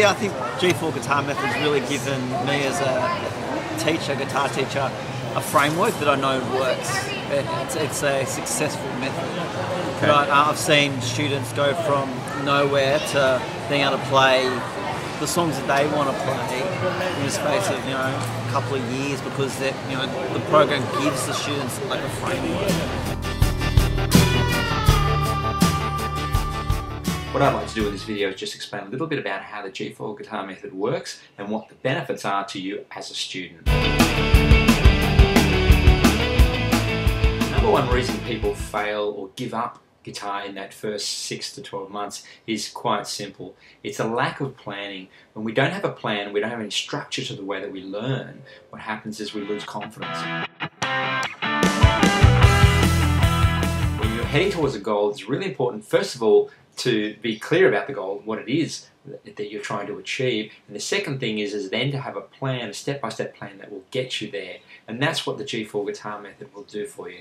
I think G4 Guitar Method's really given me as a teacher, guitar teacher, a framework that I know works. It's a successful method. Okay. I've seen students go from nowhere to being able to play the songs that they want to play in the space of a couple of years, because the program gives the students like a framework. What I'd like to do with this video is just explain a little bit about how the G4 Guitar Method works and what the benefits are to you as a student. Number one reason people fail or give up guitar in that first 6 to 12 months is quite simple. It's a lack of planning. When we don't have a plan, we don't have any structure to the way that we learn, what happens is we lose confidence. When you're heading towards a goal, it's really important, first of all, to be clear about the goal, what it is that you're trying to achieve. And the second thing is then to have a plan, a step-by-step plan that will get you there. And that's what the G4 Guitar Method will do for you.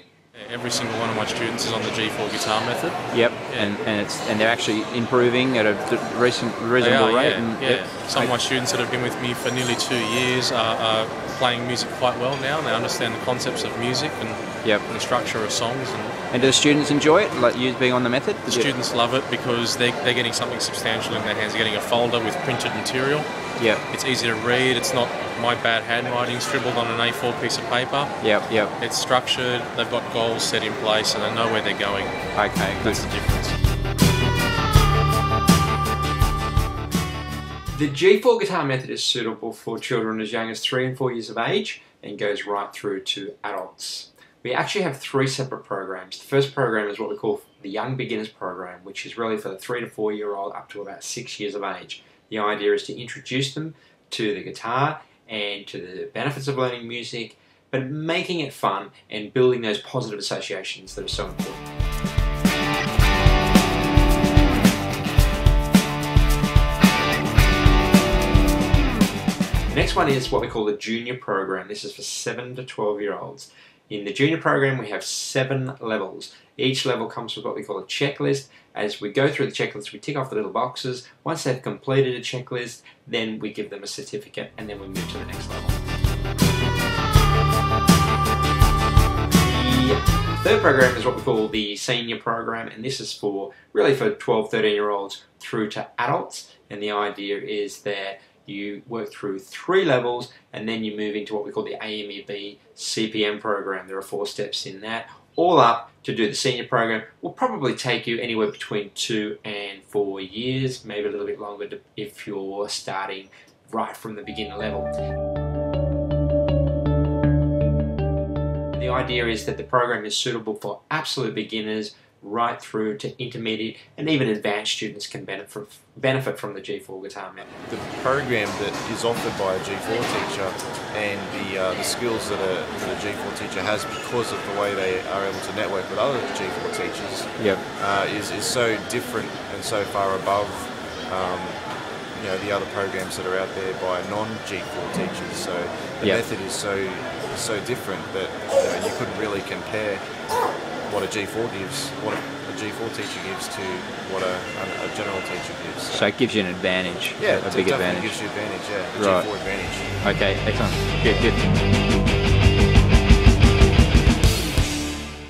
Every single one of my students is on the G4 Guitar Method. Yep, yeah. and they're actually improving at a reasonable rate. Yeah. Some of my students that have been with me for nearly 2 years are playing music quite well now, and they understand the concepts of music and the structure of songs. And do the students enjoy it, like you being on the method? The students love it because they're getting something substantial in their hands. They're getting a folder with printed material. Yeah. It's easy to read. It's not my bad handwriting scribbled on an A4 piece of paper. Yep. It's structured. They've got goals set in place, and they know where they're going. Okay, that's the difference. The G4 Guitar Method is suitable for children as young as 3 and 4 years of age and goes right through to adults. We actually have 3 separate programs. The first program is what we call the Young Beginners Program, which is really for the 3 to 4 year old up to about 6 years of age. The idea is to introduce them to the guitar and to the benefits of learning music, but making it fun and building those positive associations that are so important. The next one is what we call the Junior Program. This is for 7 to 12 year olds. In the Junior Program we have 7 levels. Each level comes with what we call a checklist. As we go through the checklist, we tick off the little boxes. Once they've completed a checklist, then we give them a certificate, and then we move to the next level. The third program is what we call the Senior Program, and this is for 12, 13-year-olds through to adults. And the idea is that you work through 3 levels, and then you move into what we call the AMEB CPM program. There are 4 steps in that. All up to do the senior program will probably take you anywhere between 2 and 4 years, maybe a little bit longer if you're starting right from the beginner level. The idea is that the program is suitable for absolute beginners right through to intermediate, and even advanced students can benefit from the G4 Guitar Method. The program that is offered by a G4 teacher and the skills that a G4 teacher has because of the way they are able to network with other G4 teachers is so different and so far above the other programs that are out there by non-G4 teachers. So the method is so different that you couldn't really compare what a G4 gives, what a G4 teacher gives to what a general teacher gives. So it gives you an advantage, a big advantage. Gives you advantage, a right. G4 advantage. Okay, excellent. Good.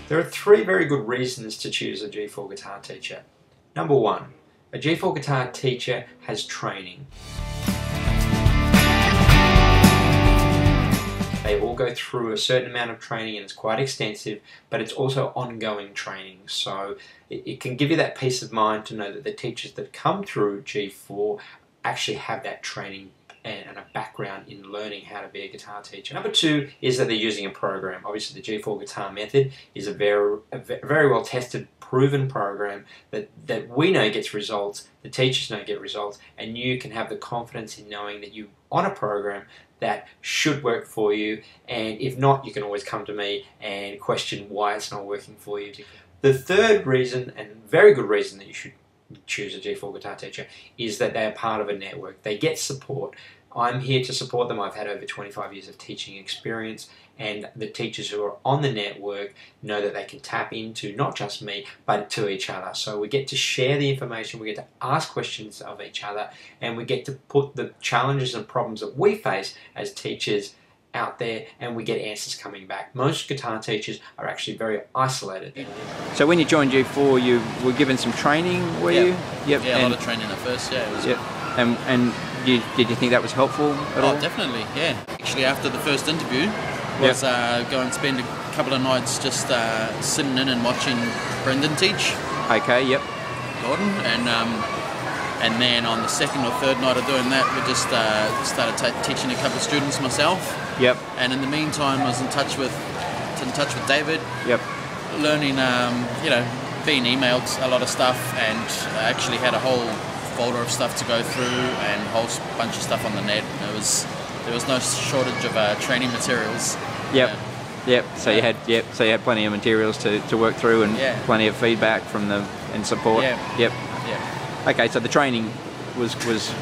There are 3 very good reasons to choose a G4 guitar teacher. Number 1, a G4 guitar teacher has training. They all go through a certain amount of training, and it's quite extensive, but it's also ongoing training. So it can give you that peace of mind to know that the teachers that come through G4 actually have that training and a background in learning how to be a guitar teacher. Number 2 is that they're using a program. Obviously the G4 Guitar Method is a very well tested, proven program that we know gets results, the teachers know get results, and you can have the confidence in knowing that you're on a program that should work for you, and if not, you can always come to me and question why it's not working for you. The third reason, and very good reason that you should choose a G4 guitar teacher, is that they are part of a network. They get support. I'm here to support them. I've had over 25 years of teaching experience, and the teachers who are on the network know that they can tap into not just me, but to each other. So we get to share the information, we get to ask questions of each other, and we get to put the challenges and problems that we face as teachers out there, and we get answers coming back. Most guitar teachers are actually very isolated. So when you joined G4, you were given some training, were you? Yep. Yeah, a lot of training at first, yeah. It was And did you think that was helpful at all? Oh, definitely, yeah. Actually, after the first interview, was go and spend a couple of nights just sitting in and watching Brendan teach. Okay, yep. Gordon, and then on the second or third night of doing that, we just started teaching a couple of students myself. Yep. And in the meantime, I was in touch with David. Yep. Learning, being emailed a lot of stuff, and I actually had a whole folder of stuff to go through and a whole bunch of stuff on the net. There was no shortage of training materials. Yep. Yep. So you had plenty of materials to work through, and plenty of feedback from and support. Yeah. Yep. Yeah. Okay, so the training was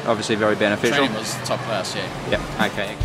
obviously very beneficial. Training was top class, yeah. Yep. Okay.